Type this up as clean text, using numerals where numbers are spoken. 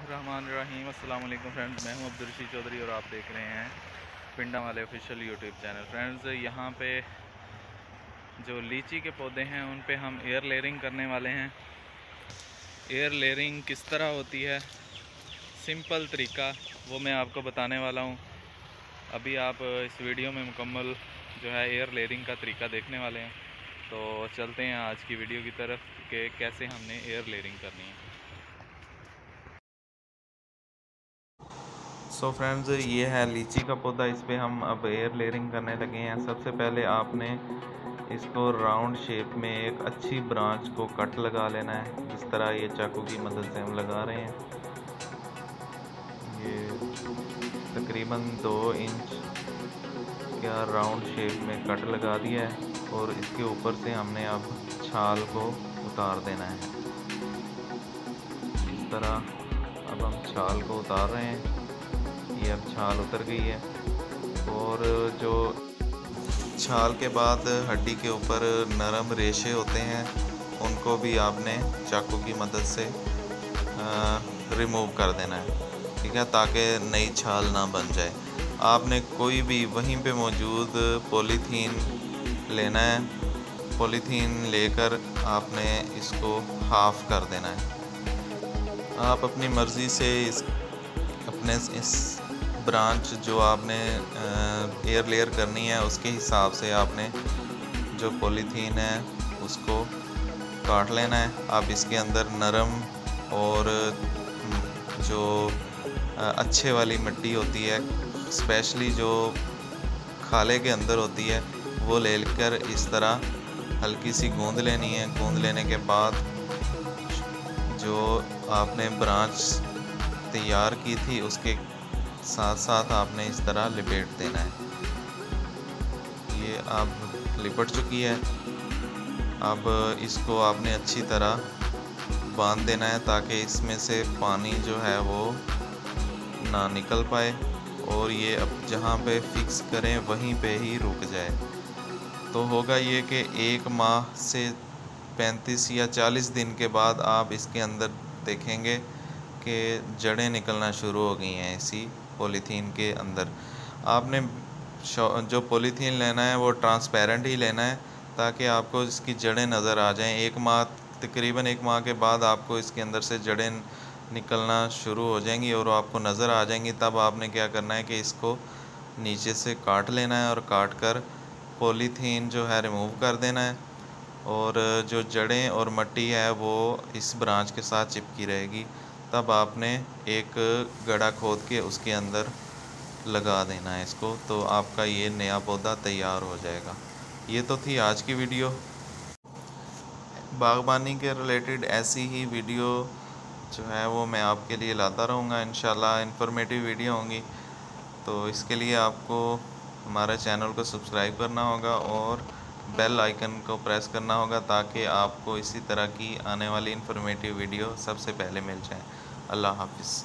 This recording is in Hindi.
बिस्मिल्लाहिर्रहमानिर्रहीम। अस्सलाम वालेकुम फ्रेंड्स, मैं हूं अब्दुल रशीद चौधरी और आप देख रहे हैं पिंडा वाले ऑफिशियल यूट्यूब चैनल। फ्रेंड्स, यहां पे जो लीची के पौधे हैं उन पे हम एयर लेयरिंग करने वाले हैं। एयर लेयरिंग किस तरह होती है, सिंपल तरीका, वो मैं आपको बताने वाला हूं। अभी आप इस वीडियो में मुकम्मल जो है एयर लेयरिंग का तरीका देखने वाले हैं। तो चलते हैं आज की वीडियो की तरफ कि कैसे हमने एयर लेयरिंग करनी है। सो फ्रेंड्स, ये है लीची का पौधा। इस पर हम अब एयर लेयरिंग करने लगे हैं। सबसे पहले आपने इसको राउंड शेप में एक अच्छी ब्रांच को कट लगा लेना है, जिस तरह ये चाकू की मदद से हम लगा रहे हैं। ये तकरीबन 2 इंच का राउंड शेप में कट लगा दिया है और इसके ऊपर से हमने अब छाल को उतार देना है। इस तरह अब हम छाल को उतार रहे हैं। ये अब छाल उतर गई है और जो छाल के बाद हड्डी के ऊपर नरम रेशे होते हैं उनको भी आपने चाकू की मदद से रिमूव कर देना है, ठीक है, ताकि नई छाल ना बन जाए। आपने कोई भी वहीं पे मौजूद पॉलीथीन लेना है। पॉलीथीन लेकर आपने इसको हाफ कर देना है। आप अपनी मर्ज़ी से इस ब्रांच जो आपने एयर लेयर करनी है उसके हिसाब से आपने जो पॉलीथीन है उसको काट लेना है। आप इसके अंदर नरम और जो अच्छे वाली मिट्टी होती है, स्पेशली जो खाले के अंदर होती है, वो लेकर इस तरह हल्की सी गूंद लेनी है। गूंद लेने के बाद जो आपने ब्रांच तैयार की थी उसके साथ साथ आपने इस तरह लिपेट देना है। ये अब लिपट चुकी है। अब इसको आपने अच्छी तरह बांध देना है ताकि इसमें से पानी जो है वो ना निकल पाए और ये अब जहाँ पे फिक्स करें वहीं पे ही रुक जाए। तो होगा ये कि 1 माह से 35 या 40 दिन के बाद आप इसके अंदर देखेंगे कि जड़ें निकलना शुरू हो गई हैं इसी पॉलीथीन के अंदर। आपने जो पॉलीथीन लेना है वो ट्रांसपेरेंट ही लेना है ताकि आपको इसकी जड़ें नज़र आ जाएं। 1 माह, तकरीबन 1 माह के बाद आपको इसके अंदर से जड़ें निकलना शुरू हो जाएंगी और आपको नज़र आ जाएंगी। तब आपने क्या करना है कि इसको नीचे से काट लेना है और काट कर पॉलीथीन जो है रिमूव कर देना है और जो जड़ें और मिट्टी है वो इस ब्रांच के साथ चिपकी रहेगी। तब आपने एक गड्ढा खोद के उसके अंदर लगा देना है इसको, तो आपका ये नया पौधा तैयार हो जाएगा। ये तो थी आज की वीडियो। बागबानी के रिलेटेड ऐसी ही वीडियो जो है वो मैं आपके लिए लाता रहूँगा। इंशाल्लाह इन्फॉर्मेटिव वीडियो होंगी। तो इसके लिए आपको हमारे चैनल को सब्सक्राइब करना होगा और बेल आइकन को प्रेस करना होगा ताकि आपको इसी तरह की आने वाली इन्फॉर्मेटिव वीडियो सबसे पहले मिल जाए। अल्लाह हाफ़िज़।